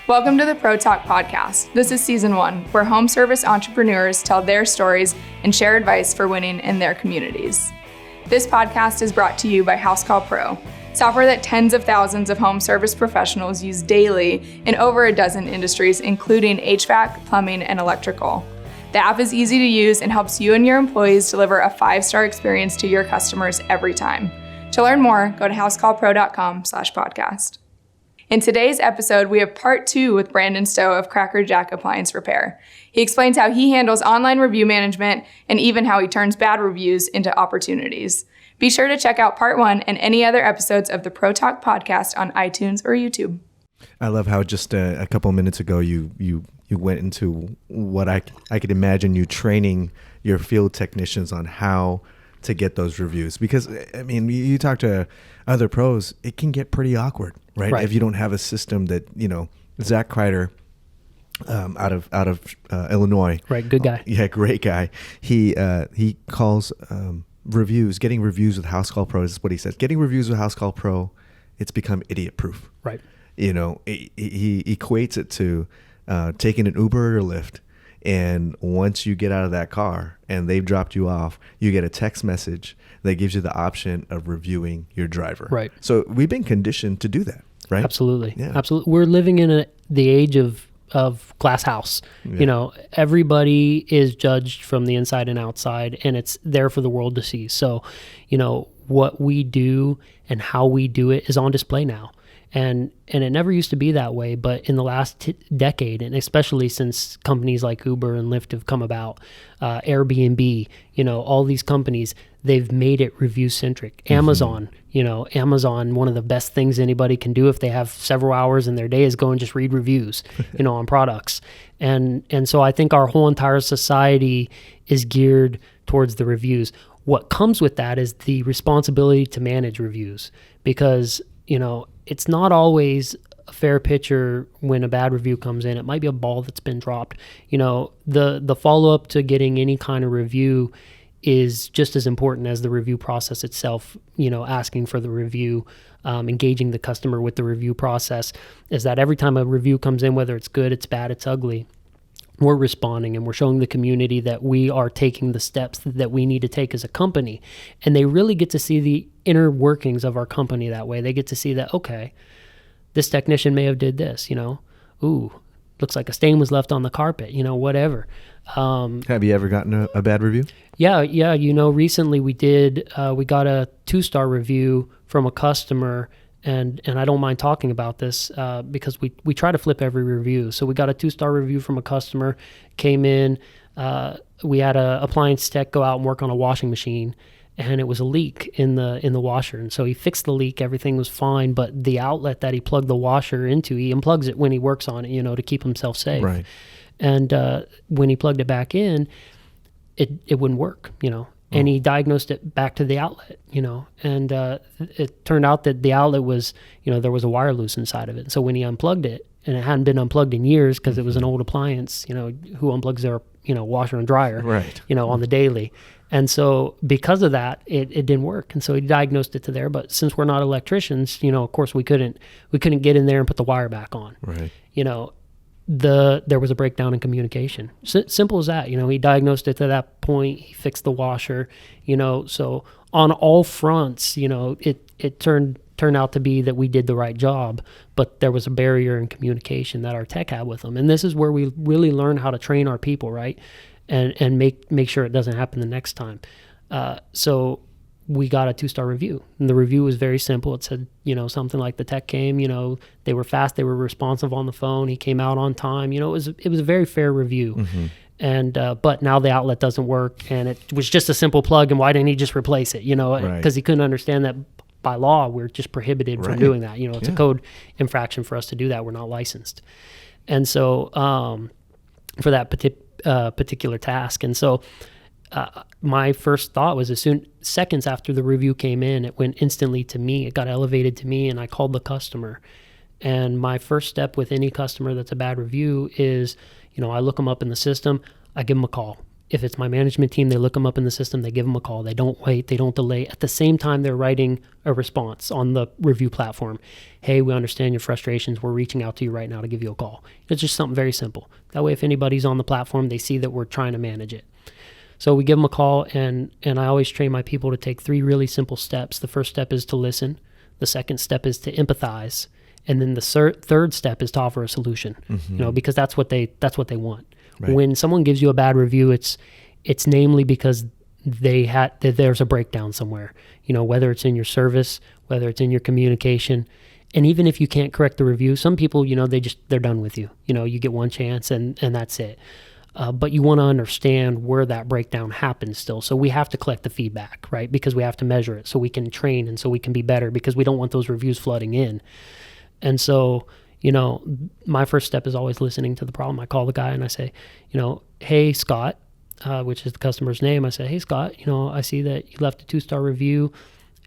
Welcome to the Pro Talk podcast. This is season 1, where home service entrepreneurs tell their stories and share advice for winning in their communities. This podcast is brought to you by Housecall Pro, software that tens of thousands of home service professionals use daily in over a dozen industries, including HVAC, plumbing, and electrical. The app is easy to use and helps you and your employees deliver a 5-star experience to your customers every time. To learn more, go to housecallpro.com/podcast. In today's episode, we have part 2 with Brandon Stowe of Cracker Jack Appliance Repair. He explains how he handles online review management and even how he turns bad reviews into opportunities. Be sure to check out part 1 and any other episodes of the Pro Talk podcast on iTunes or YouTube. I love how just a couple of minutes ago you went into what I could imagine you training your field technicians on how to get those reviews, because I mean, you talk to other pros, it can get pretty awkward, right? If you don't have a system that, Zach Kreider, out of Illinois, right? Good guy. Yeah, great guy. He calls reviews, getting reviews with Housecall Pro is what he says. Getting reviews with Housecall Pro, it's become idiot proof, right? He equates it to taking an Uber or Lyft. And once you get out of that car and they've dropped you off, you get a text message that gives you the option of reviewing your driver. Right. So we've been conditioned to do that, right? Absolutely. Yeah. Absolutely. We're living in the age of glass house. Yeah. Everybody is judged from the inside and outside, and it's there for the world to see. So, what we do and how we do it is on display now. And it never used to be that way, but in the last decade, and especially since companies like Uber and Lyft have come about, Airbnb, all these companies, they've made it review-centric. Amazon, Amazon, one of the best things anybody can do if they have several hours in their day is go and just read reviews, on products. And so I think our whole entire society is geared towards the reviews. What comes with that is the responsibility to manage reviews, because, it's not always a fair picture when a bad review comes in. It might be a ball that's been dropped. The follow-up to getting any kind of review is just as important as the review process itself, asking for the review, engaging the customer with the review process, is that every time a review comes in, whether it's good, it's bad, it's ugly, we're responding and we're showing the community that we are taking the steps that we need to take as a company. And they really get to see the inner workings of our company that way. They get to see that, okay, this technician may have did this, ooh, looks like a stain was left on the carpet, whatever. Have you ever gotten a bad review? Yeah. Recently we got a 2-star review from a customer. And I don't mind talking about this because we try to flip every review. So we got a 2-star review from a customer, came in, we had a appliance tech go out and work on a washing machine, and it was a leak in the washer. And so he fixed the leak, everything was fine, but the outlet that he plugged the washer into, he unplugs it when he works on it, to keep himself safe. Right. And when he plugged it back in, it wouldn't work, And he diagnosed it back to the outlet, and it turned out that the outlet was, there was a wire loose inside of it. So when he unplugged it, and it hadn't been unplugged in years because it was an old appliance, who unplugs their, washer and dryer, right, on the daily. And so because of that, it didn't work. And so he diagnosed it to there. But since we're not electricians, of course we couldn't get in there and put the wire back on. Right. There was a breakdown in communication. Simple as that. He diagnosed it to that point. He fixed the washer. So on all fronts, it turned out to be that we did the right job, but there was a barrier in communication that our tech had with them. And this is where we really learn how to train our people, right? And make sure it doesn't happen the next time. So we got a 2-star review, and the review was very simple. It said, something like the tech came, they were fast, they were responsive on the phone, he came out on time. It was a very fair review. Mm-hmm. And but now the outlet doesn't work, and it was just a simple plug, and why didn't he just replace it? Because he couldn't understand that by law we're just prohibited from doing that. It's a code infraction for us to do that. We're not licensed, and so for that particular task, and so. My first thought was seconds after the review came in, it went instantly to me. It got elevated to me, and I called the customer. And my first step with any customer that's a bad review is, I look them up in the system, I give them a call. If it's my management team, they look them up in the system, they give them a call. They don't wait, they don't delay. At the same time, they're writing a response on the review platform. Hey, we understand your frustrations. We're reaching out to you right now to give you a call. It's just something very simple. That way, if anybody's on the platform, they see that we're trying to manage it. So we give them a call, and I always train my people to take 3 really simple steps. The first step is to listen. The second step is to empathize. And then the third step is to offer a solution, because that's what they want. Right. When someone gives you a bad review, it's namely because there's a breakdown somewhere, whether it's in your service, whether it's in your communication. And even if you can't correct the review, some people, they're done with you. You get one chance and that's it. But you want to understand where that breakdown happens still. So we have to collect the feedback, right? Because we have to measure it so we can train and so we can be better, because we don't want those reviews flooding in. And so, my first step is always listening to the problem. I call the guy and I say, hey, Scott, which is the customer's name. I say, hey, Scott, I see that you left a 2-star review.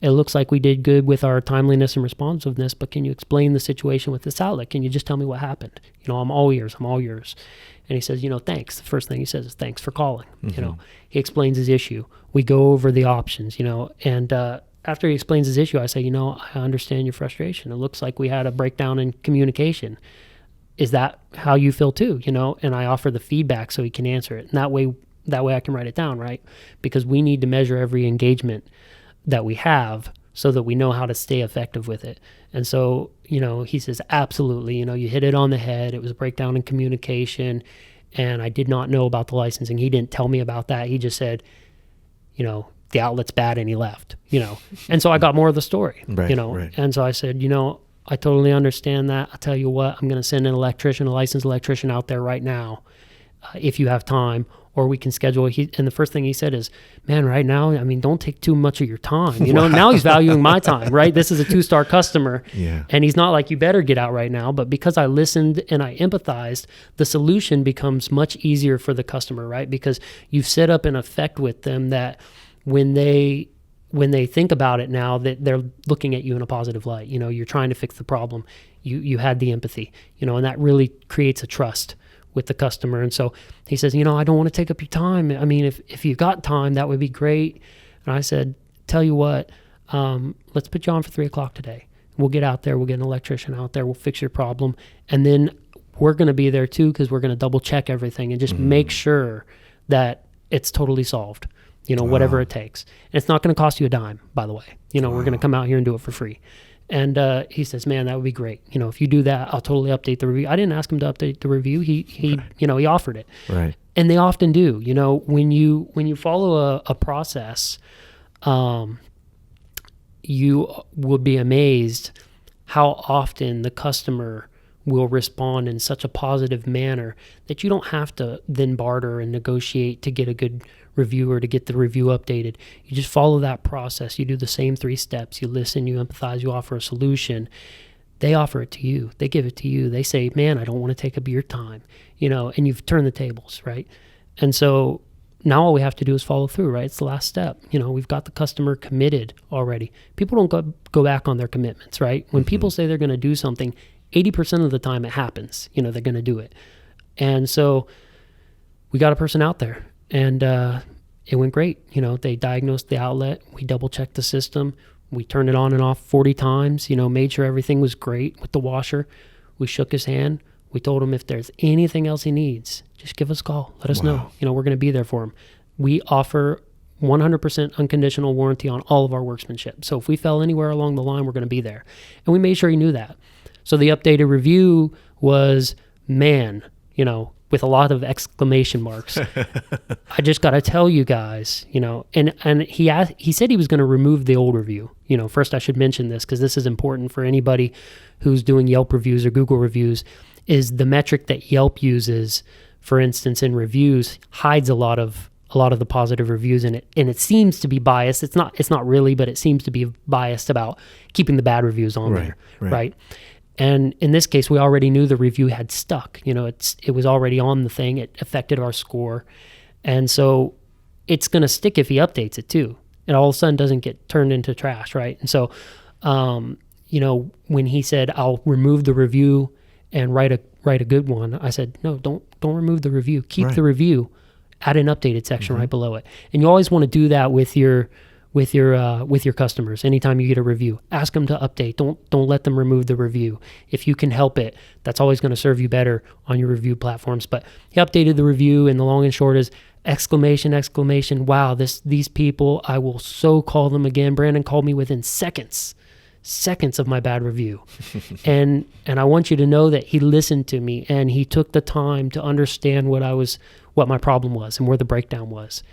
It looks like we did good with our timeliness and responsiveness, but can you explain the situation with this outlet? Can you just tell me what happened? I'm all ears. And he says, thanks. The first thing he says is, thanks for calling. He explains his issue. We go over the options, and after he explains his issue, I say, I understand your frustration. It looks like we had a breakdown in communication. Is that how you feel too? And I offer the feedback so he can answer it. And that way I can write it down, right? Because we need to measure every engagement that we have so that we know how to stay effective with it. And so, he says, absolutely, you hit it on the head. It was a breakdown in communication, and I did not know about the licensing. He didn't tell me about that. He just said, the outlet's bad, and he left, And so I got more of the story, right. And so I said, I totally understand that. I'll tell you what, I'm going to send an electrician, a licensed electrician out there right now, if you have time, or we can schedule. And the first thing he said is, man, right now, don't take too much of your time. Now he's valuing my time, right? This is a 2-star customer. Yeah. And he's not like, you better get out right now. But because I listened and I empathized, the solution becomes much easier for the customer, right? Because you've set up an effect with them that when they think about it now, that they're looking at you in a positive light. You're trying to fix the problem. You had the empathy, and that really creates a trust with the customer. And so he says, I don't want to take up your time. If you've got time, that would be great. And I said, tell you what, let's put you on for 3:00 today. We'll get out there. We'll get an electrician out there. We'll fix your problem. And then we're going to be there too, because we're going to double check everything and just make sure that it's totally solved. Whatever it takes. And it's not going to cost you a dime, by the way. We're going to come out here and do it for free. And he says, man, that would be great. If you do that, I'll totally update the review. I didn't ask him to update the review. He offered it. Right. And they often do. When you follow a process, you would be amazed how often the customer will respond in such a positive manner that you don't have to then barter and negotiate to get a good review or to get the review updated. You just follow that process. You do the same 3 steps. You listen, you empathize, you offer a solution. They offer it to you. They give it to you. They say, man, I don't want to take up your time, and you've turned the tables, right? And so now all we have to do is follow through, right? It's the last step. We've got the customer committed already. People don't go back on their commitments, right? When people say they're going to do something, 80% of the time it happens. They're going to do it. And so we got a person out there, and it went great. They diagnosed the outlet. We double-checked the system. We turned it on and off 40 times, made sure everything was great with the washer. We shook his hand. We told him if there's anything else he needs, just give us a call. Let us know. We're going to be there for him. We offer 100% unconditional warranty on all of our workmanship. So if we fell anywhere along the line, we're going to be there. And we made sure he knew that. So the updated review was, man, with a lot of exclamation marks. I just got to tell you guys, and he said he was going to remove the old review. First I should mention this, because this is important for anybody who's doing Yelp reviews or Google reviews, is the metric that Yelp uses, for instance, in reviews, hides a lot of the positive reviews in it, and it seems to be biased. It's not really, but it seems to be biased about keeping the bad reviews on there, right? And in this case, we already knew the review had stuck. It was already on the thing. It affected our score. And so it's going to stick if he updates it too. It all of a sudden doesn't get turned into trash, right? And so, when he said, I'll remove the review and write a good one, I said, no, don't remove the review. Keep the review. add an updated section right below it. And you always want to do that with your customers. Anytime you get a review, ask them to update. Don't let them remove the review. If you can help it, that's always going to serve you better on your review platforms. But he updated the review, and the long and short is exclamation, wow, these people, I will so call them again. Brandon called me within seconds of my bad review. and I want you to know that he listened to me, and he took the time to understand what my problem was and where the breakdown was.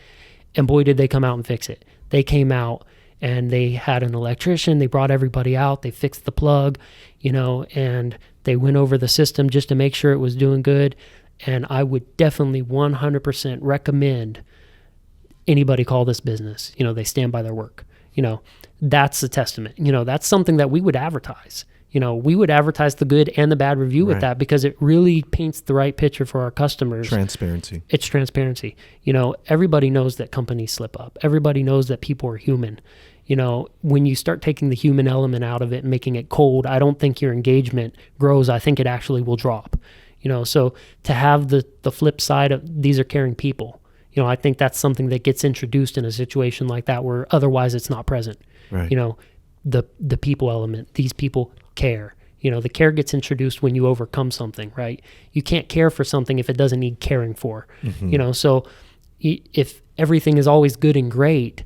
And boy, did they come out and fix it. They came out and they had an electrician. They brought everybody out. They fixed the plug, and they went over the system just to make sure it was doing good. And I would definitely 100% recommend anybody call this business. They stand by their work. That's a testament. That's something that we would advertise. We would advertise the good and the bad review with that, because it really paints the right picture for our customers. Transparency. It's transparency. Everybody knows that companies slip up. Everybody knows that people are human. When you start taking the human element out of it and making it cold, I don't think your engagement grows. I think it actually will drop. So to have the flip side of these are caring people, I think that's something that gets introduced in a situation like that where otherwise it's not present. Right. The people element, these people care. The care gets introduced when you overcome something, right? You can't care for something if it doesn't need caring for. So if everything is always good and great,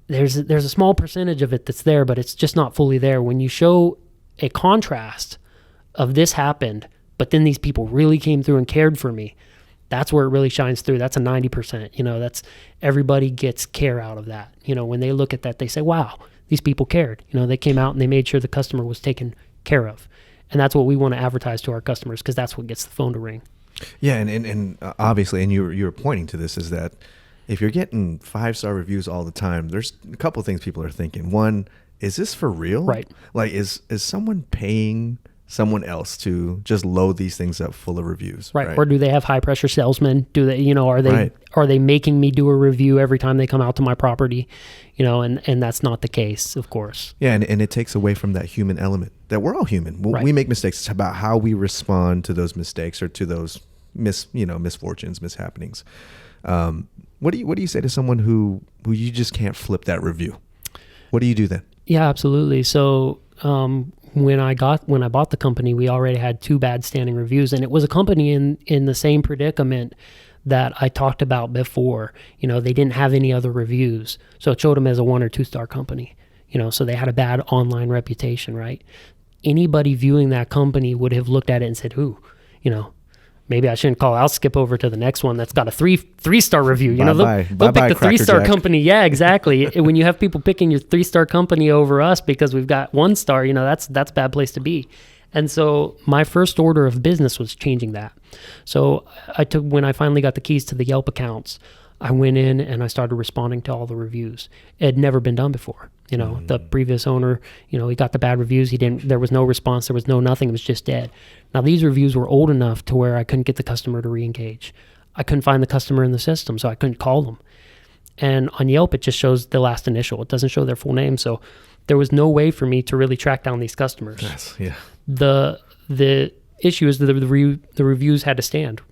there's a small percentage of it that's there, but it's just not fully there. When you show a contrast of this happened, but then these people really came through and cared for me, that's where it really shines through. That's a 90%. That's everybody gets care out of that. When they look at that, they say, wow, these people cared. They came out and they made sure the customer was taken care of. And that's what we want to advertise to our customers, because that's what gets the phone to ring. Yeah, and obviously, and you were pointing to this, is that if you're getting 5-star reviews all the time, there's a couple of things people are thinking. One, is this for real? Right. Like, is someone paying someone else to just load these things up full of reviews? Right. Or do they have high pressure salesmen? Do they, are they making me do a review every time they come out to my property? And that's not the case, of course. Yeah. And it takes away from that human element, that we're all human. We make mistakes. It's about how we respond to those mistakes or to those misfortunes, mishappenings. What do you say to someone who you just can't flip that review? What do you do then? Yeah, absolutely. So, when I bought the company, we already had 2 bad standing reviews, and it was a company in the same predicament that I talked about before. They didn't have any other reviews, so it showed them as a 1 or 2 star company. So they had a bad online reputation, right? Anybody viewing that company would have looked at it and said, "Ooh, maybe I shouldn't call. I'll skip over to the next one that's got a 3-star review." They'll pick the 3-star company. Yeah, exactly. When you have people picking your 3-star company over us because we've got 1 star, that's a bad place to be. And so my first order of business was changing that. So when I finally got the keys to the Yelp accounts, I went in and I started responding to all the reviews. It had never been done before. The previous owner, he got the bad reviews. There was no response. There was nothing. It was just dead. Now these reviews were old enough to where I couldn't get the customer to re-engage. I couldn't find the customer in the system, so I couldn't call them. And on Yelp, it just shows the last initial. It doesn't show their full name. So there was no way for me to really track down these customers. Yes, yeah. The issue is that the reviews had to stand,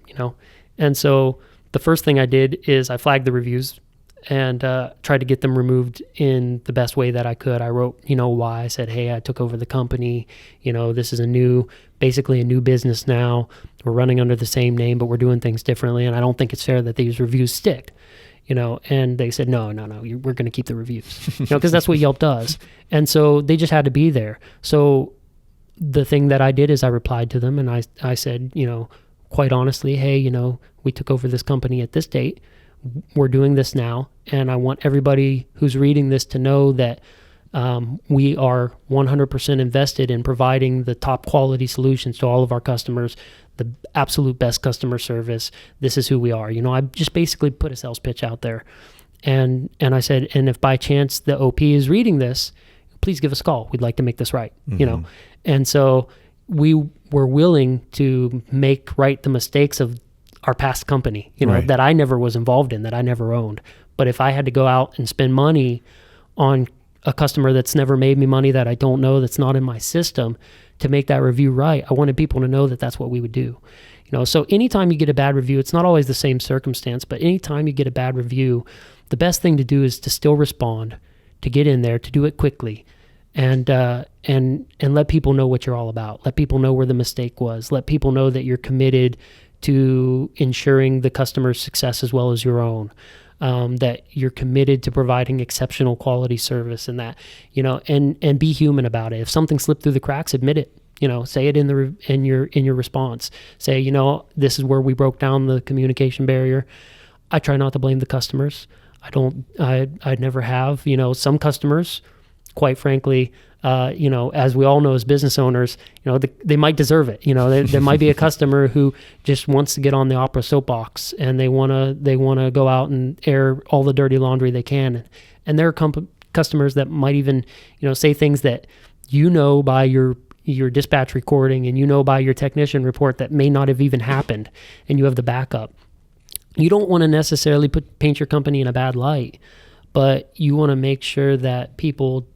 And so the first thing I did is I flagged the reviews and tried to get them removed in the best way that I could. I wrote, why. I said, hey, I took over the company. This is basically a new business now. We're running under the same name, but we're doing things differently. And I don't think it's fair that these reviews stick, and they said, no, we're going to keep the reviews, because that's what Yelp does. And so they just had to be there. So the thing that I did is I replied to them and I said, quite honestly, hey, we took over this company at this date. We're doing this now, and I want everybody who's reading this to know that we are 100% invested in providing the top quality solutions to all of our customers, the absolute best customer service. This is who we are. I just basically put a sales pitch out there, and I said, and if by chance the OP is reading this, please give us a call. We'd like to make this right. And so we were willing to make right the mistakes of our past company, right, that I never was involved in, that I never owned. But if I had to go out and spend money on a customer that's never made me money, that I don't know, that's not in my system, to make that review right. I wanted people to know that that's what we would do. So anytime you get a bad review, it's not always the same circumstance, but anytime you get a bad review, the best thing to do is to still respond, to get in there, to do it quickly, and let people know what you're all about. Let people know where the mistake was. Let people know that you're committed to ensuring the customer's success as well as your own. That you're committed to providing exceptional quality service, and that, and be human about it. If something slipped through the cracks, admit it. Say it in your response. Say, this is where we broke down the communication barrier. I try not to blame the customers. I never have. Some customers, quite frankly, as we all know as business owners, they might deserve it. There might be a customer who just wants to get on the opera soapbox, and they wanna go out and air all the dirty laundry they can. And there are customers that might even, say things that by your dispatch recording and by your technician report that may not have even happened, and you have the backup. You don't want to necessarily paint your company in a bad light, but you want to make sure that people,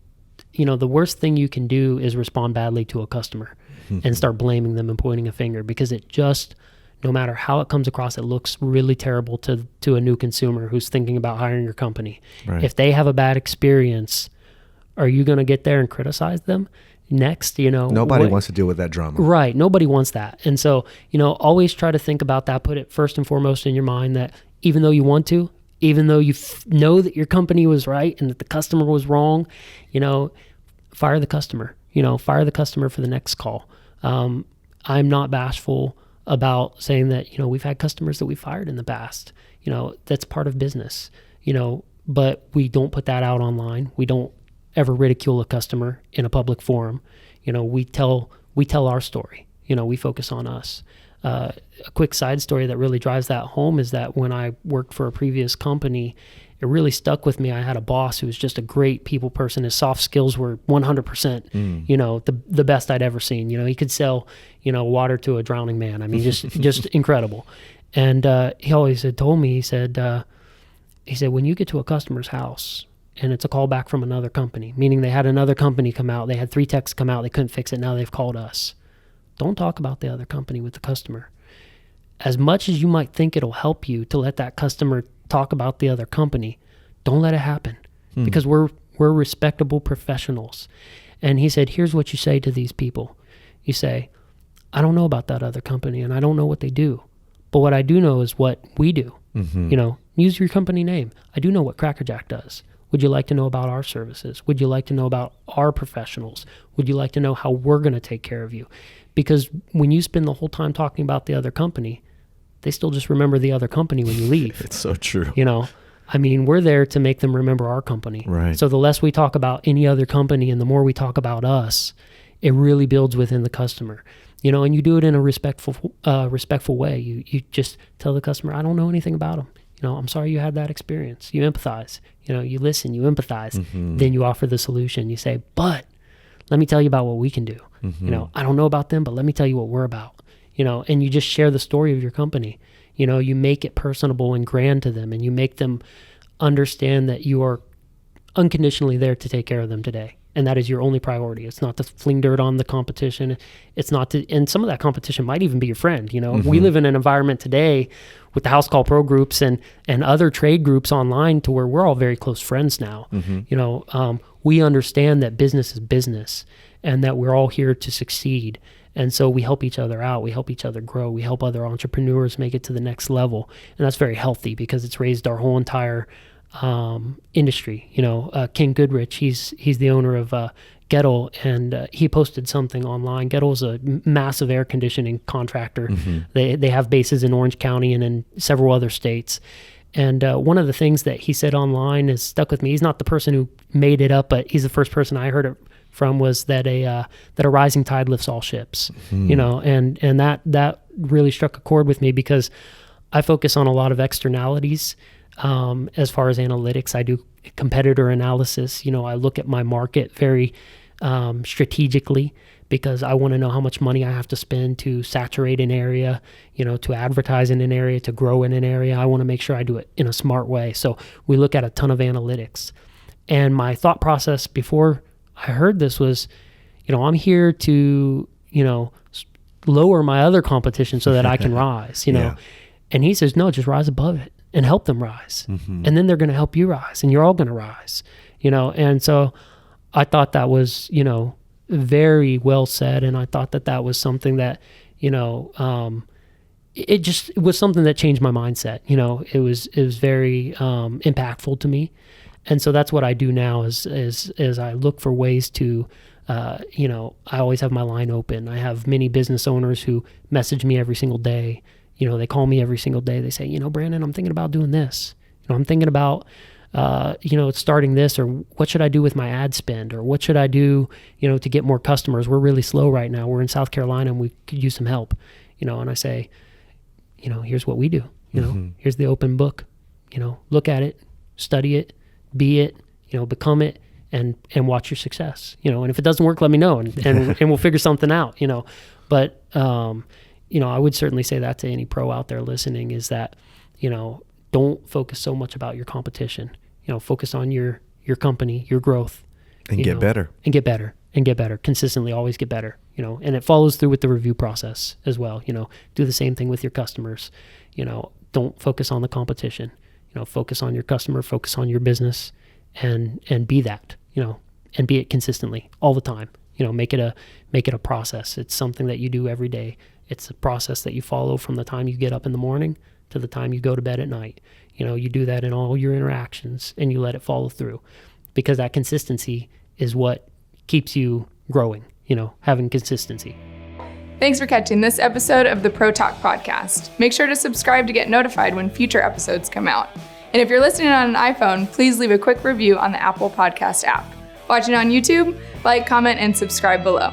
the worst thing you can do is respond badly to a customer and start blaming them and pointing a finger, because it just, no matter how it comes across, it looks really terrible to a new consumer who's thinking about hiring your company. Right. If they have a bad experience, are you going to get there and criticize them next? Nobody wants to deal with that drama. Right. Nobody wants that. And so, always try to think about that. Put it first and foremost in your mind that even though you want to, even though you know that your company was right and that the customer was wrong, fire the customer. Fire the customer for the next call. I'm not bashful about saying that, we've had customers that we fired in the past. That's part of business, but we don't put that out online. We don't ever ridicule a customer in a public forum. We tell our story. We focus on us. A quick side story that really drives that home is that when I worked for a previous company, it really stuck with me. I had a boss who was just a great people person. His soft skills were 100%, the best I'd ever seen. He could sell, water to a drowning man. I mean, just incredible. And he always had told me, he said, when you get to a customer's house and it's a call back from another company, meaning they had another company come out, they had 3 techs come out, they couldn't fix it, now they've called us. Don't talk about the other company with the customer. As much as you might think it'll help you to let that customer talk about the other company, don't let it happen, because we're respectable professionals. And he said, here's what you say to these people. You say, I don't know about that other company and I don't know what they do, but what I do know is what we do. Use your company name. I do know what Cracker Jack does. Would you like to know about our services? Would you like to know about our professionals? Would you like to know how we're going to take care of you? Because when you spend the whole time talking about the other company, they still just remember the other company when you leave. It's so true. We're there to make them remember our company. Right. So the less we talk about any other company and the more we talk about us, it really builds within the customer. And you do it in a respectful way. You just tell the customer, I don't know anything about them. I'm sorry you had that experience. You empathize. You listen, you empathize. Then you offer the solution. You say, but let me tell you about what we can do. I don't know about them, but let me tell you what we're about. And you just share the story of your company. You make it personable and grand to them, and you make them understand that you are unconditionally there to take care of them today. And that is your only priority. It's not to fling dirt on the competition. It's not to, and some of that competition might even be your friend. We live in an environment today with the House Call Pro groups and other trade groups online to where we're all very close friends now. We understand that business is business and that we're all here to succeed. And so we help each other out. We help each other grow. We help other entrepreneurs make it to the next level. And that's very healthy because it's raised our whole entire industry. King Goodrich, he's the owner of Gettle, and he posted something online. Gettle's a massive air conditioning contractor. They have bases in Orange County and in several other states. And one of the things that he said online has stuck with me. He's not the person who made it up, but he's the first person I heard it from, was that a rising tide lifts all ships. And that really struck a chord with me because I focus on a lot of externalities. As far as analytics, I do competitor analysis. I look at my market very strategically because I want to know how much money I have to spend to saturate an area, to advertise in an area, to grow in an area. I want to make sure I do it in a smart way. So we look at a ton of analytics. And my thought process before I heard this was, I'm here to, lower my other competition so that I can rise, Yeah. And he says, no, just rise above it and help them rise. And then they're going to help you rise, and you're all going to rise, And so I thought that was, very well said. And I thought that was something that, it was something that changed my mindset. It was very impactful to me. And so that's what I do now is I look for ways to, I always have my line open. I have many business owners who message me every single day. They call me every single day. They say, Brandon, I'm thinking about doing this. I'm thinking about, starting this, or what should I do with my ad spend, or what should I do, to get more customers? We're really slow right now. We're in South Carolina and we could use some help, and I say, here's what we do, here's the open book, look at it, study it, be it, become it, and watch your success, and if it doesn't work, let me know, and we'll figure something out, but, I would certainly say that to any pro out there listening is that, don't focus so much about your competition, focus on your company, your growth. And get better. And get better. Consistently, always get better, and it follows through with the review process as well. Do the same thing with your customers. Don't focus on the competition, focus on your customer, focus on your business, and be that, and be it consistently all the time. Make it a process. It's something that you do every day. It's a process that you follow from the time you get up in the morning to the time you go to bed at night. You do that in all your interactions, and you let it follow through, because that consistency is what keeps you growing, having consistency. Thanks for catching this episode of the Pro Talk podcast. Make sure to subscribe to get notified when future episodes come out. And if you're listening on an iPhone, please leave a quick review on the Apple Podcast app. Watching on YouTube, like, comment, and subscribe below.